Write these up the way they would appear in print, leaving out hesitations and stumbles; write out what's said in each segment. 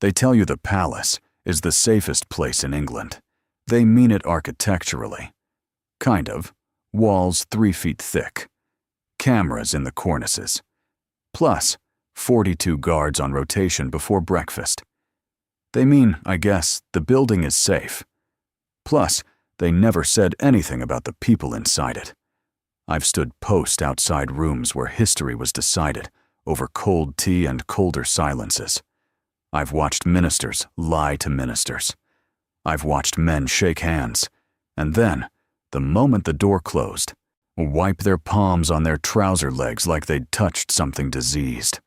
They tell you the palace is the safest place in England. They mean it architecturally. Kind of. Walls 3 feet thick. Cameras in the cornices. Plus, 42 guards on rotation before breakfast. They mean, I guess, the building is safe. Plus, they never said anything about the people inside it. I've stood post outside rooms where history was decided over cold tea and colder silences. I've watched ministers lie to ministers. I've watched men shake hands, and then, the moment the door closed, wipe their palms on their trouser legs like they'd touched something diseased.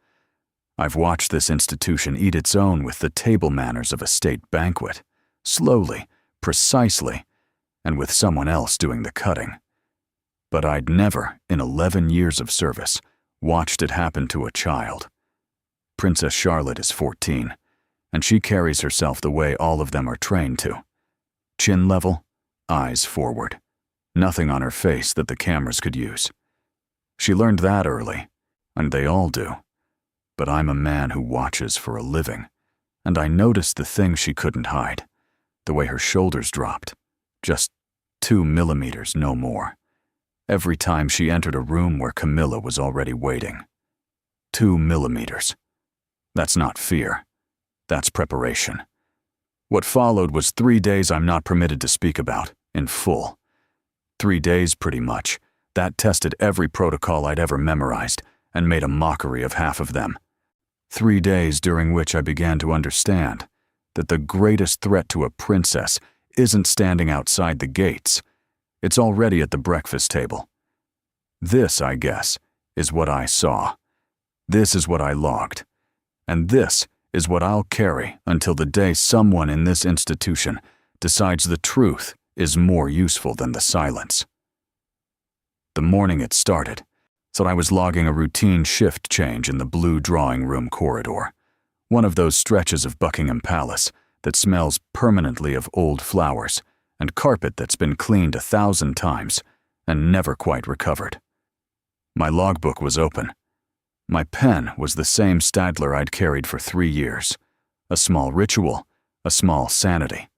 I've watched this institution eat its own with the table manners of a state banquet, slowly, precisely, and with someone else doing the cutting. But I'd never, in 11 years of service, watched it happen to a child. Princess Charlotte is 14, and she carries herself the way all of them are trained to. Chin level, eyes forward. Nothing on her face that the cameras could use. She learned that early, and they all do. But I'm a man who watches for a living, and I noticed the thing she couldn't hide, the way her shoulders dropped, just 2 millimeters, no more, every time she entered a room where Camilla was already waiting. 2 millimeters. That's not fear. That's preparation. What followed was 3 days I'm not permitted to speak about, in full. 3 days, pretty much, that tested every protocol I'd ever memorized and made a mockery of half of them. 3 days during which I began to understand that the greatest threat to a princess isn't standing outside the gates. It's already at the breakfast table. This, I guess, is what I saw. This is what I logged. And this is what I'll carry until the day someone in this institution decides the truth is more useful than the silence. The morning it started, so I was logging a routine shift change in the blue drawing room corridor, one of those stretches of Buckingham Palace that smells permanently of old flowers and carpet that's been cleaned 1,000 times and never quite recovered. My logbook was open. My pen was the same Stadler I'd carried for 3 years, a small ritual, a small sanity.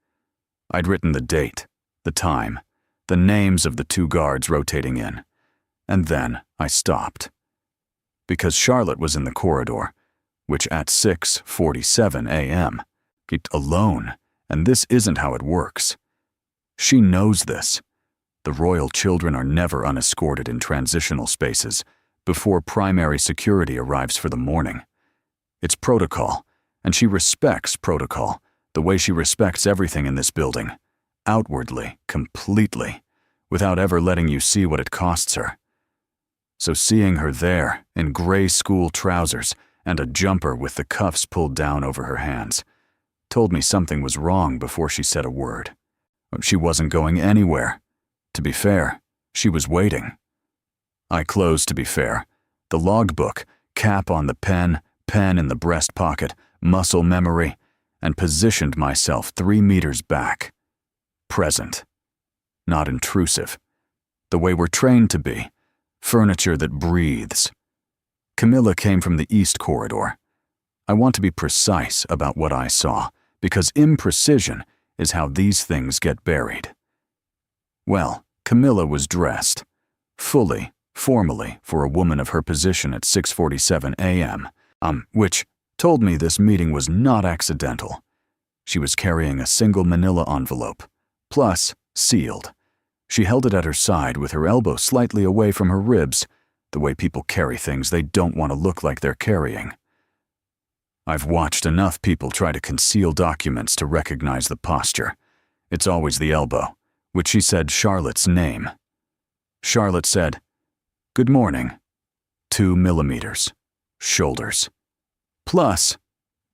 I'd written the date, the time, the names of the 2 guards rotating in, and then I stopped. Because Charlotte was in the corridor, which at 6:47 a.m., kept alone, and this isn't how it works. She knows this. The royal children are never unescorted in transitional spaces before primary security arrives for the morning. It's protocol, and she respects protocol the way she respects everything in this building, outwardly, completely, without ever letting you see what it costs her. So seeing her there, in gray school trousers and a jumper with the cuffs pulled down over her hands, told me something was wrong before she said a word. She wasn't going anywhere. To be fair, she was waiting. I closed, to be fair, the logbook, cap on the pen in the breast pocket, muscle memory, and positioned myself 3 meters back. Present. Not intrusive. The way we're trained to be. Furniture that breathes. Camilla came from the east corridor. I want to be precise about what I saw, because imprecision is how these things get buried. Well, Camilla was dressed, fully, formally, for a woman of her position at 6:47 a.m., which told me this meeting was not accidental. She was carrying a single manila envelope, plus sealed. She held it at her side with her elbow slightly away from her ribs, the way people carry things they don't want to look like they're carrying. I've watched enough people try to conceal documents to recognize the posture. It's always the elbow, which she said Charlotte's name. Charlotte said, "Good morning." 2 millimeters. Shoulders. Plus,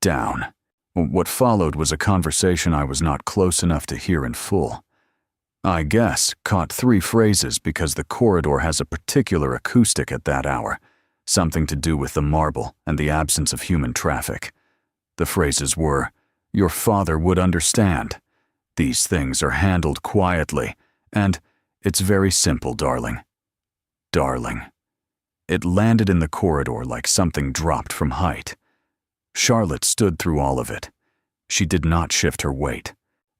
down. What followed was a conversation I was not close enough to hear in full. I guess caught 3 phrases because the corridor has a particular acoustic at that hour, something to do with the marble and the absence of human traffic. The phrases were, "Your father would understand. These things are handled quietly, and it's very simple, darling." Darling. It landed in the corridor like something dropped from height. Charlotte stood through all of it, She did not shift her weight,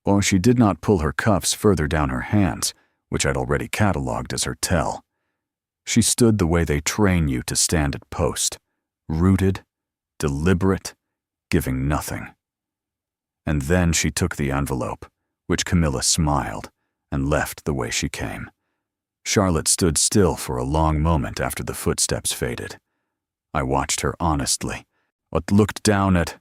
or she did not pull her cuffs further down her hands, which I'd already catalogued as her tell. She stood the way they train you to stand at post, rooted, deliberate, giving nothing. And then she took the envelope, which Camilla smiled, and left the way she came. Charlotte stood still for a long moment after the footsteps faded. I watched her honestly, but looked down at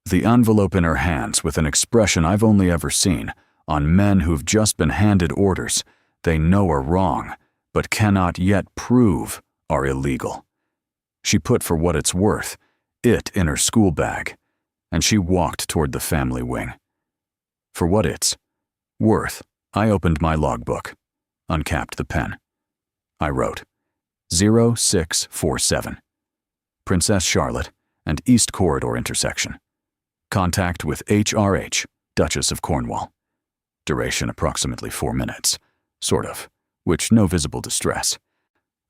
the envelope in her hands with an expression I've only ever seen on men who've just been handed orders they know are wrong, but cannot yet prove are illegal. She put for what it's worth, it in her school bag, and she walked toward the family wing. For what it's worth, I opened my logbook, uncapped the pen. I wrote, 0647, Princess Charlotte and East Corridor intersection. Contact with HRH, Duchess of Cornwall. Duration approximately 4 minutes, sort of, which no visible distress.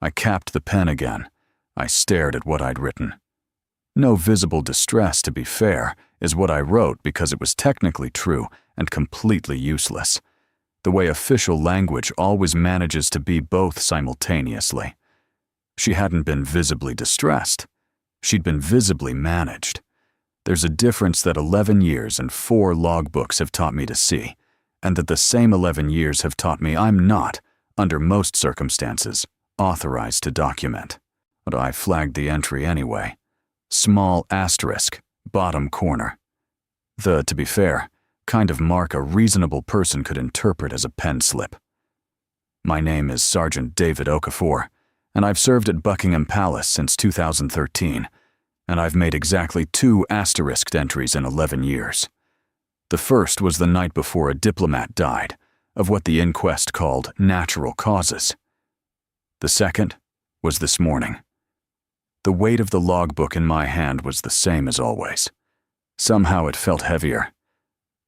I capped the pen again. I stared at what I'd written. No visible distress, to be fair, is what I wrote because it was technically true and completely useless. The way official language always manages to be both simultaneously. She hadn't been visibly distressed. She'd been visibly managed. There's a difference that 11 years and 4 logbooks have taught me to see, and that the same 11 years have taught me I'm not, under most circumstances, authorized to document. But I flagged the entry anyway. Small asterisk, bottom corner. To be fair, kind of mark a reasonable person could interpret as a pen slip. My name is Sergeant David Okafor, and I've served at Buckingham Palace since 2013, and I've made exactly 2 asterisked entries in 11 years. The first was the night before a diplomat died, of what the inquest called natural causes. The second was this morning. The weight of the logbook in my hand was the same as always. Somehow it felt heavier.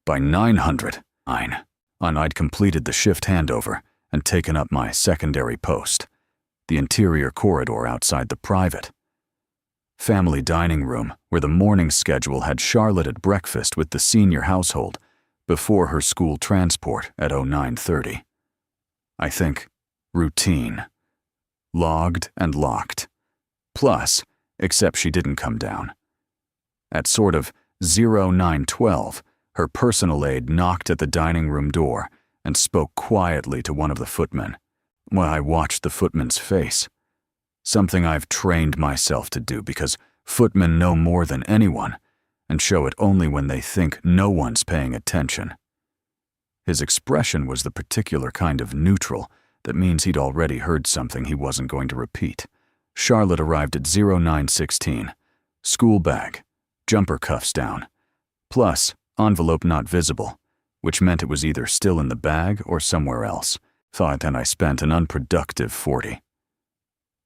By 909, I'd completed the shift handover and taken up my secondary post, the interior corridor outside the private family dining room, where the morning schedule had Charlotte at breakfast with the senior household before her school transport at 09:30. I think, routine. Logged and locked. Plus, except she didn't come down. At sort of 0912, her personal aide knocked at the dining room door and spoke quietly to one of the footmen, while I watched the footman's face. Something I've trained myself to do because footmen know more than anyone and show it only when they think no one's paying attention. His expression was the particular kind of neutral that means he'd already heard something he wasn't going to repeat. Charlotte arrived at 0916. School bag, jumper cuffs down, plus envelope not visible, which meant it was either still in the bag or somewhere else. Thought and I spent an unproductive 40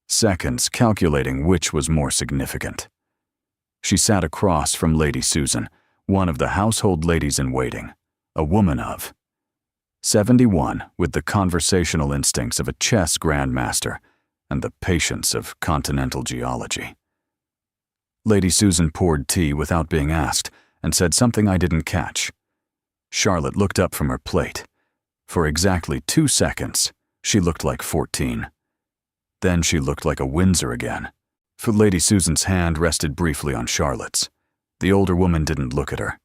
seconds calculating which was more significant. She sat across from Lady Susan, one of the household ladies in waiting, a woman of 71 with the conversational instincts of a chess grandmaster and the patience of continental geology. Lady Susan poured tea without being asked and said something I didn't catch. Charlotte looked up from her plate. For exactly 2 seconds, she looked like 14. Then she looked like a Windsor again. For Lady Susan's hand rested briefly on Charlotte's. The older woman didn't look at her.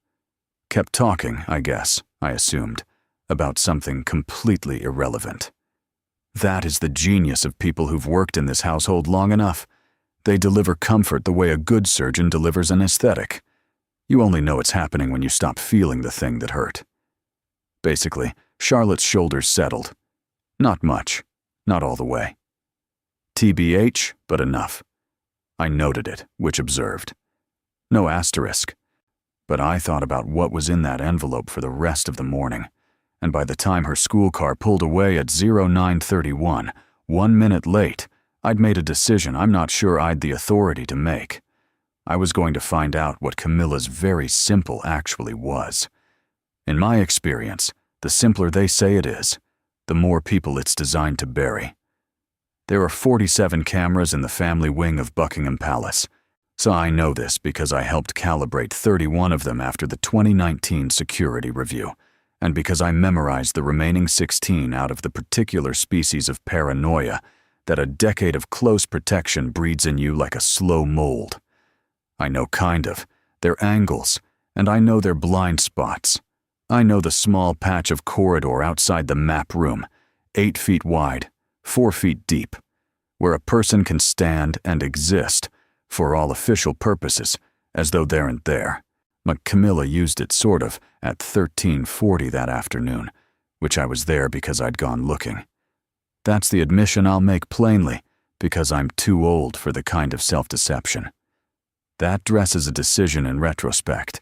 Kept talking, I guess, I assumed, about something completely irrelevant. That is the genius of people who've worked in this household long enough. They deliver comfort the way a good surgeon delivers an aesthetic. You only know it's happening when you stop feeling the thing that hurt. Basically, Charlotte's shoulders settled. Not much, not all the way. TBH, but enough. I noted it, which observed. No asterisk. But I thought about what was in that envelope for the rest of the morning, and by the time her school car pulled away at 0931, 1 minute late, I'd made a decision I'm not sure I'd the authority to make. I was going to find out what Camilla's very simple actually was. In my experience, the simpler they say it is, the more people it's designed to bury. There are 47 cameras in the family wing of Buckingham Palace. So I know this because I helped calibrate 31 of them after the 2019 security review, and because I memorized the remaining 16 out of the particular species of paranoia that a decade of close protection breeds in you like a slow mold. I know their angles, and I know their blind spots. I know the small patch of corridor outside the map room, 8 feet wide, 4 feet deep, where a person can stand and exist, for all official purposes, as though they aren't there. But Camilla used it sort of at 13:40 that afternoon, which I was there because I'd gone looking. That's the admission I'll make plainly, because I'm too old for the kind of self-deception. That dresses a decision in retrospect.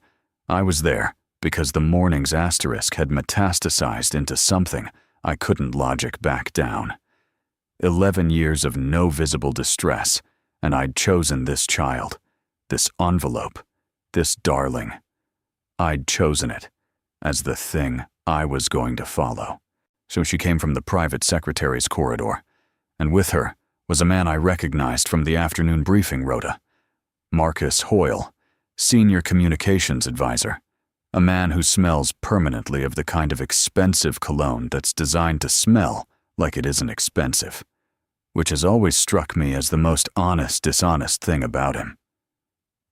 I was there because the morning's asterisk had metastasized into something I couldn't logic back down. 11 years of no visible distress, and I'd chosen this child, this envelope, this darling. I'd chosen it as the thing I was going to follow. So she came from the private secretary's corridor, and with her was a man I recognized from the afternoon briefing rota, Marcus Hoyle, senior communications advisor, a man who smells permanently of the kind of expensive cologne that's designed to smell like it isn't expensive, which has always struck me as the most honest, dishonest thing about him.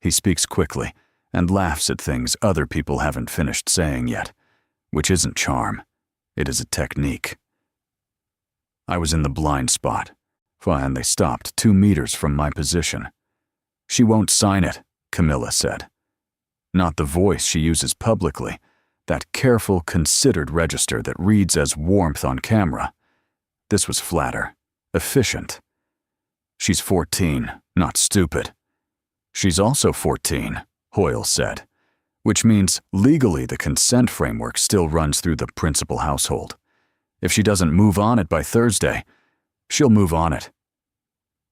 He speaks quickly and laughs at things other people haven't finished saying yet, which isn't charm, it is a technique. I was in the blind spot, and they stopped 2 meters from my position. She won't sign it, Camilla said. Not the voice she uses publicly, that careful, considered register that reads as warmth on camera. This was flatter, efficient. She's 14, not stupid. She's also 14, Hoyle said, which means legally the consent framework still runs through the principal household. If she doesn't move on it by Thursday, she'll move on it.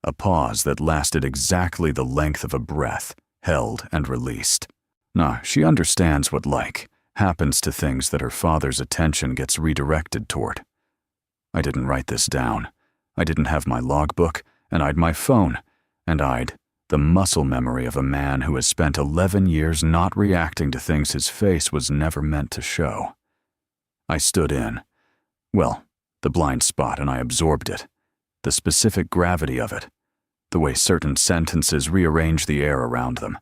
A pause that lasted exactly the length of a breath, held and released. She understands what happens to things that her father's attention gets redirected toward. I didn't write this down. I didn't have my logbook, and I'd my phone, and I'd the muscle memory of a man who has spent 11 years not reacting to things his face was never meant to show. I stood in. Well, the blind spot, and I absorbed it. The specific gravity of it. The way certain sentences rearrange the air around them.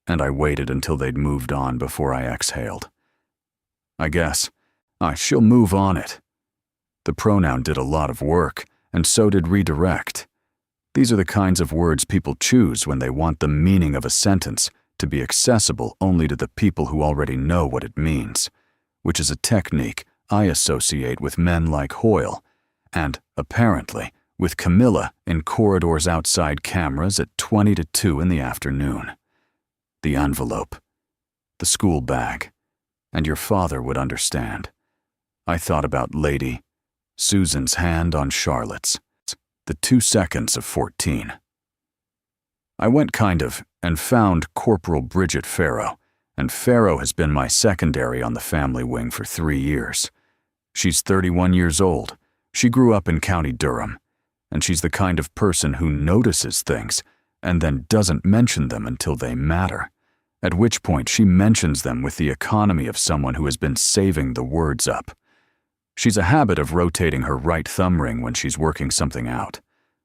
And I waited until they'd moved on before I exhaled. I guess. She'll move on it. The pronoun did a lot of work, and so did redirect. These are the kinds of words people choose when they want the meaning of a sentence to be accessible only to the people who already know what it means, which is a technique I associate with men like Hoyle, and, apparently, with Camilla in corridors outside cameras at 20 to 2 in the afternoon. The envelope, the school bag, and your father would understand. I thought about Lady Susan's hand on Charlotte's, the 2 seconds of 14. I went and found Corporal Bridget Farrow, and Farrow has been my secondary on the family wing for 3 years. She's 31 years old. She grew up in County Durham, and she's the kind of person who notices things and then doesn't mention them until they matter, at which point she mentions them with the economy of someone who has been saving the words up. She's a habit of rotating her right thumb ring when she's working something out.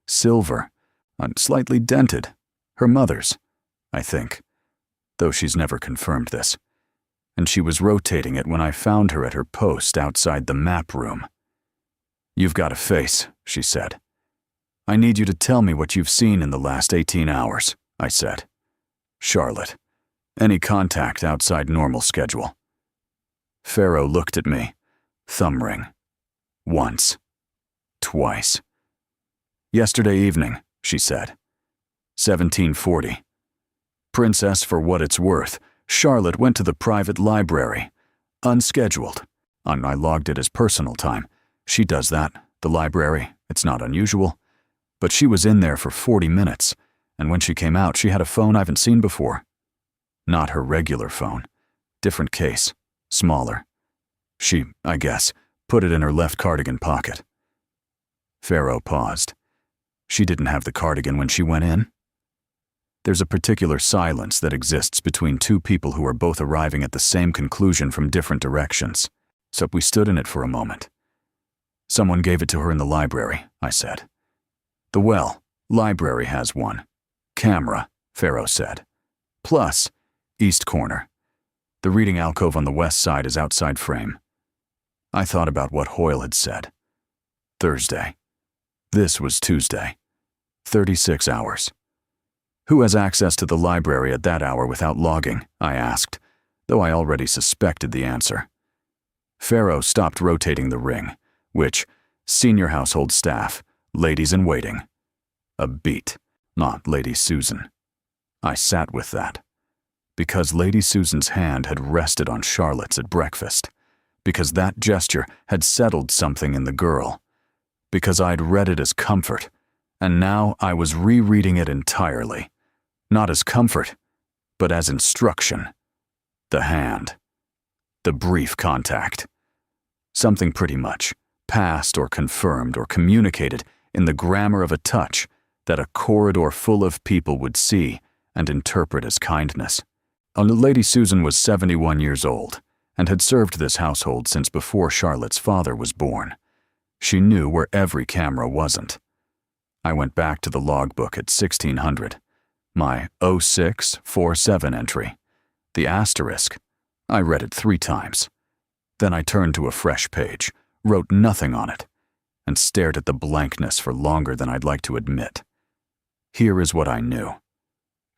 Silver, slightly dented. Her mother's, I think, though she's never confirmed this. And she was rotating it when I found her at her post outside the map room. "You've got a face," she said. "I need you to tell me what you've seen in the last 18 hours, I said. "Charlotte, any contact outside normal schedule?" Farrow looked at me. Thumb ring. Once. Twice. "Yesterday evening," she said. 17:40. "Princess, for what it's worth, Charlotte went to the private library. Unscheduled. I logged it as personal time. She does that, the library. It's not unusual. But she was in there for 40 minutes, and when she came out, she had a phone I haven't seen before. Not her regular phone. Different case. Smaller. She, I guess, put it in her left cardigan pocket." Farrow paused. "She didn't have the cardigan when she went in?" There's a particular silence that exists between two people who are both arriving at the same conclusion from different directions. So we stood in it for a moment. "Someone gave it to her in the library," I said. "The library has one. Camera," Pharaoh said. "Plus, east corner. The reading alcove on the west side is outside frame." I thought about what Hoyle had said. Thursday. This was Tuesday. 36 hours. "Who has access to the library at that hour without logging?" I asked, though I already suspected the answer. Pharaoh stopped rotating the ring, which, senior household staff, ladies in waiting. A beat, not Lady Susan. I sat with that. Because Lady Susan's hand had rested on Charlotte's at breakfast. Because that gesture had settled something in the girl. Because I'd read it as comfort, and now I was rereading it entirely. Not as comfort, but as instruction. The hand. The brief contact. Something pretty much passed or confirmed or communicated in the grammar of a touch that a corridor full of people would see and interpret as kindness. Lady Susan was 71 years old and had served this household since before Charlotte's father was born. She knew where every camera wasn't. I went back to the logbook at 1600. My 0647 entry. The asterisk. I read it 3 times. Then I turned to a fresh page, wrote nothing on it, and stared at the blankness for longer than I'd like to admit. Here is what I knew.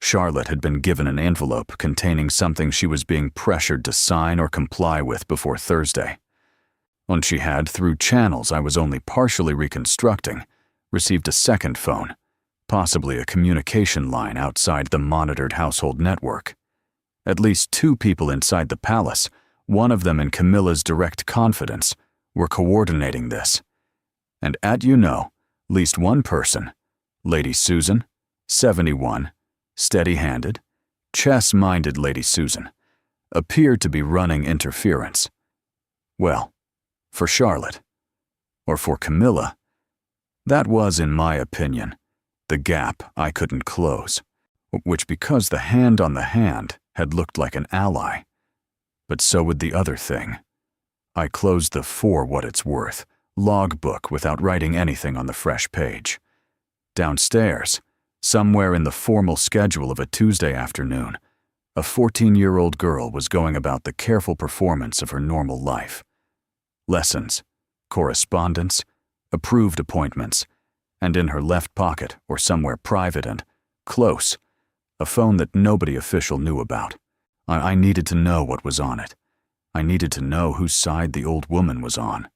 Charlotte had been given an envelope containing something she was being pressured to sign or comply with before Thursday. And she had, through channels I was only partially reconstructing, received a second phone, possibly a communication line outside the monitored household network. At least 2 people inside the palace, one of them in Camilla's direct confidence, were coordinating this. And at least one person, Lady Susan, 71, steady-handed, chess-minded Lady Susan, appeared to be running interference. Well, for Charlotte, or for Camilla, that was, in my opinion, the gap I couldn't close, which because the hand on the hand had looked like an ally. But so would the other thing. I closed the "for what it's worth" logbook without writing anything on the fresh page. Downstairs, somewhere in the formal schedule of a Tuesday afternoon, a 14-year-old girl was going about the careful performance of her normal life. Lessons, correspondence, approved appointments, and in her left pocket or somewhere private and close, a phone that nobody official knew about. I needed to know what was on it. I needed to know whose side the old woman was on.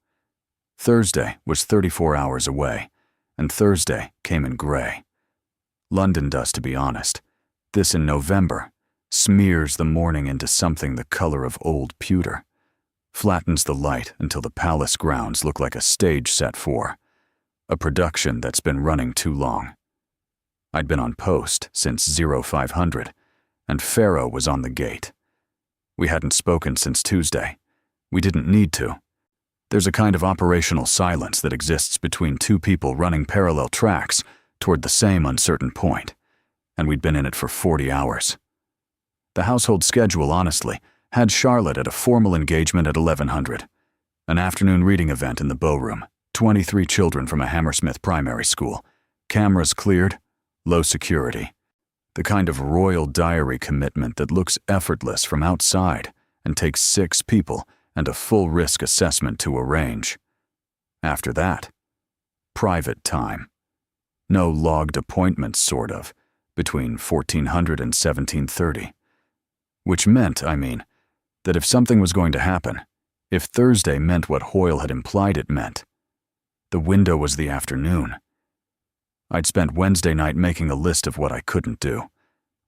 Thursday was 34 hours away, and Thursday came in gray. London does, to be honest. This in November smears the morning into something the color of old pewter, flattens the light until the palace grounds look like a stage set for a production that's been running too long. I'd been on post since 0500, and Pharaoh was on the gate. We hadn't spoken since Tuesday. We didn't need to. There's a kind of operational silence that exists between 2 people running parallel tracks toward the same uncertain point, and we'd been in it for 40 hours. The household schedule, honestly, had Charlotte at a formal engagement at 1100, an afternoon reading event in the Bowroom, 23 children from a Hammersmith primary school, cameras cleared, low security, the kind of royal diary commitment that looks effortless from outside and takes 6 people and a full risk assessment to arrange. After that, private time. No logged appointments, sort of, between 1400 and 1730. Which meant, that if something was going to happen, if Thursday meant what Hoyle had implied it meant, the window was the afternoon. I'd spent Wednesday night making a list of what I couldn't do.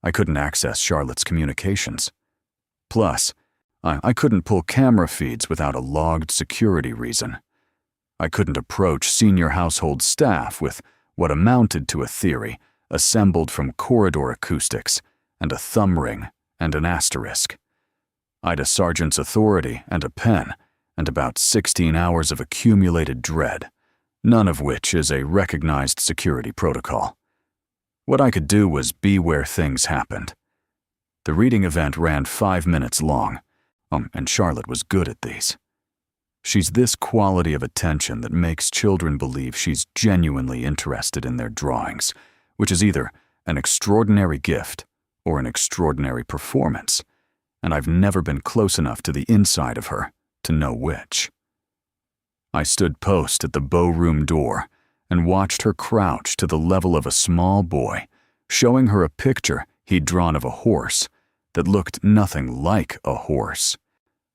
I couldn't access Charlotte's communications. Plus, I couldn't pull camera feeds without a logged security reason. I couldn't approach senior household staff with what amounted to a theory assembled from corridor acoustics and a thumb ring and an asterisk. I'd a sergeant's authority and a pen and about 16 hours of accumulated dread, none of which is a recognized security protocol. What I could do was be where things happened. The reading event ran 5 minutes long, and Charlotte was good at these. She's this quality of attention that makes children believe she's genuinely interested in their drawings, which is either an extraordinary gift or an extraordinary performance, and I've never been close enough to the inside of her to know which. I stood post at the bow room door and watched her crouch to the level of a small boy, showing her a picture he'd drawn of a horse that looked nothing like a horse.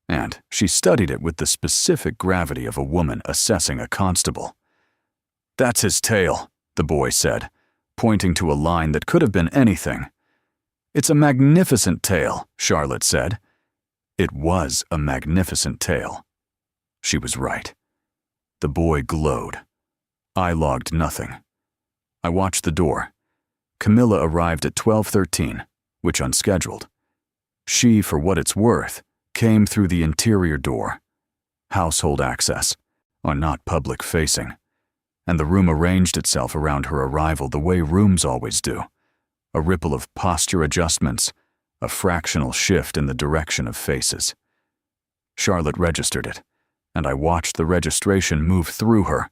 And she studied it with the specific gravity of a woman assessing a constable. "That's his tail," the boy said, pointing to a line that could have been anything. "It's a magnificent tail," Charlotte said. It was a magnificent tail. She was right. The boy glowed. I logged nothing. I watched the door. Camilla arrived at 12:13, which unscheduled. She, for what it's worth, came through the interior door. Household access, or not public-facing. And the room arranged itself around her arrival the way rooms always do. A ripple of posture adjustments, a fractional shift in the direction of faces. Charlotte registered it, and I watched the registration move through her,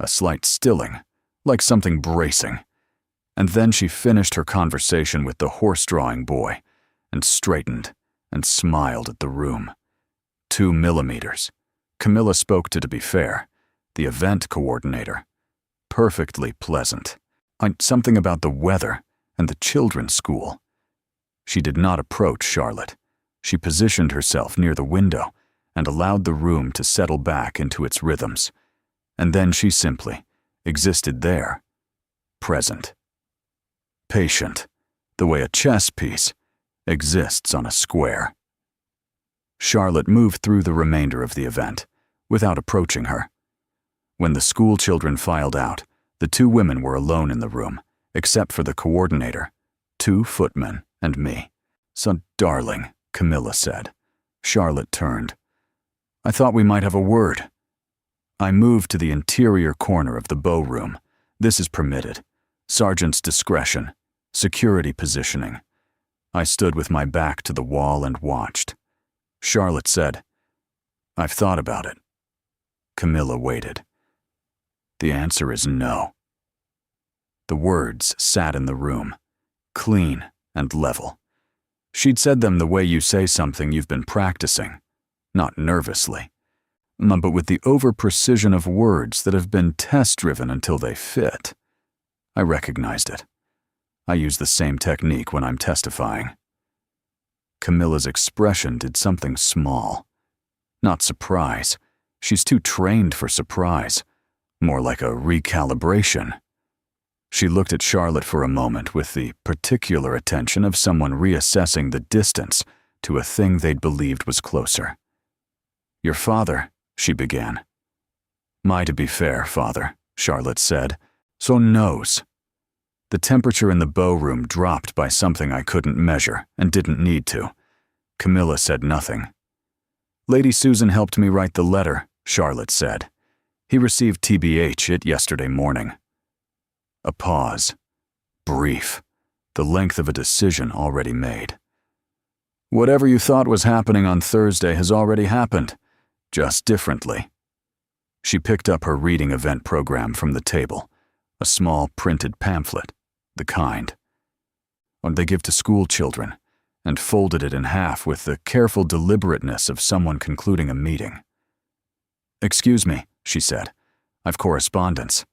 a slight stilling, like something bracing. And then she finished her conversation with the horse-drawing boy, and straightened and smiled at the room. 2 millimeters. Camilla spoke to be fair, the event coordinator. Perfectly pleasant. Something about the weather and the children's school. She did not approach Charlotte. She positioned herself near the window and allowed the room to settle back into its rhythms. And then she simply existed there, present. Patient, the way a chess piece exists on a square. Charlotte moved through the remainder of the event, without approaching her. When the school children filed out, the 2 women were alone in the room, except for the coordinator, 2 footmen, and me. "So, darling," Camilla said. Charlotte turned. "I thought we might have a word." I moved to the interior corner of the bow room. This is permitted. Sergeant's discretion. Security positioning. I stood with my back to the wall and watched. Charlotte said, "I've thought about it." Camilla waited. The answer is no. The words sat in the room, clean and level. She'd said them the way you say something you've been practicing, not nervously, but with the over-precision of words that have been test-driven until they fit. I recognized it. I use the same technique when I'm testifying. Camilla's expression did something small. Not surprise. She's too trained for surprise. More like a recalibration. She looked at Charlotte for a moment with the particular attention of someone reassessing the distance to a thing they'd believed was closer. "Your father," she began. "My to be fair, father," Charlotte said, "so knows." The temperature in the bow room dropped by something I couldn't measure and didn't need to. Camilla said nothing. "Lady Susan helped me write the letter," Charlotte said. "He received TBH it yesterday morning." A pause. Brief. The length of a decision already made. "Whatever you thought was happening on Thursday has already happened, just differently." She picked up her reading event program from the table, a small printed pamphlet, the kind they give to school children, and folded it in half with the careful deliberateness of someone concluding a meeting. "Excuse me," she said. "I've correspondence."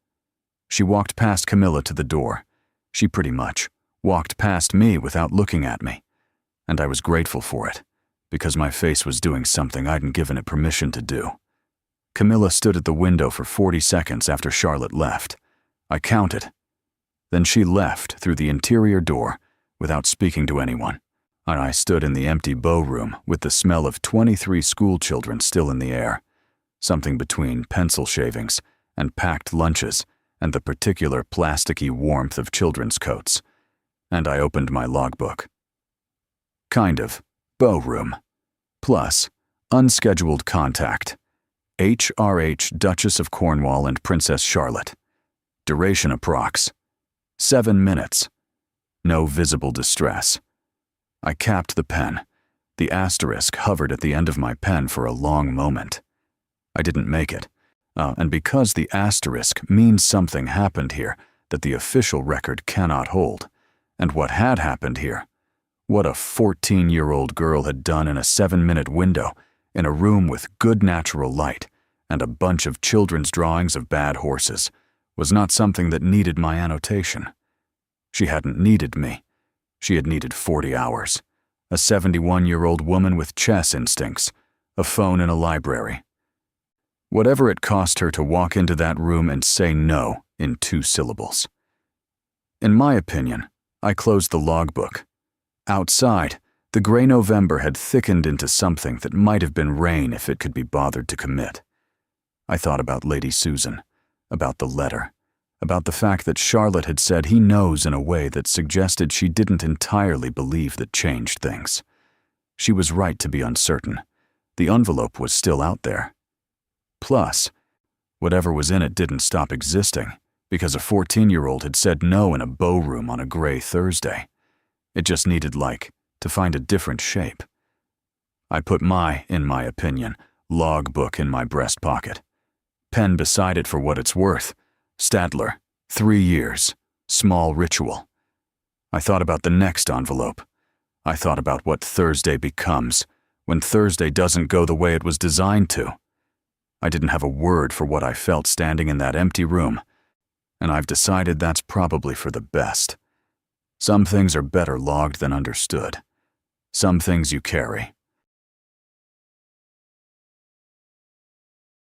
She walked past Camilla to the door. She pretty much walked past me without looking at me, and I was grateful for it, because my face was doing something I hadn't given it permission to do. Camilla stood at the window for 40 seconds after Charlotte left. I counted. Then she left through the interior door without speaking to anyone, and I stood in the empty bow room with the smell of 23 school children still in the air, something between pencil shavings and packed lunches and the particular plasticky warmth of children's coats. And I opened my logbook. Kind of. Bow room. Plus, unscheduled contact. HRH Duchess of Cornwall and Princess Charlotte. Duration approx. 7 minutes, No visible distress. I capped the pen. The asterisk hovered at the end of my pen for a long moment. I didn't make it. And because the asterisk means something happened here that the official record cannot hold, and what had happened here, what a 14-year-old girl had done in a 7-minute window in a room with good natural light and a bunch of children's drawings of bad horses, was not something that needed my annotation. She hadn't needed me. She had needed 40 hours, a 71-year-old woman with chess instincts, a phone in a library. Whatever it cost her to walk into that room and say no in 2 syllables. In my opinion, I closed the logbook. Outside, the gray November had thickened into something that might have been rain if it could be bothered to commit. I thought about Lady Susan, about the letter, about the fact that Charlotte had said he knows in a way that suggested she didn't entirely believe that changed things. She was right to be uncertain. The envelope was still out there. Plus, whatever was in it didn't stop existing because a 14-year-old had said no in a beau room on a gray Thursday. It just needed, to find a different shape. I put in my opinion, logbook in my breast pocket. Pen beside it for what it's worth. Stadler, 3 years, small ritual. I thought about the next envelope. I thought about what Thursday becomes when Thursday doesn't go the way it was designed to. I didn't have a word for what I felt standing in that empty room, and I've decided that's probably for the best. Some things are better logged than understood. Some things you carry,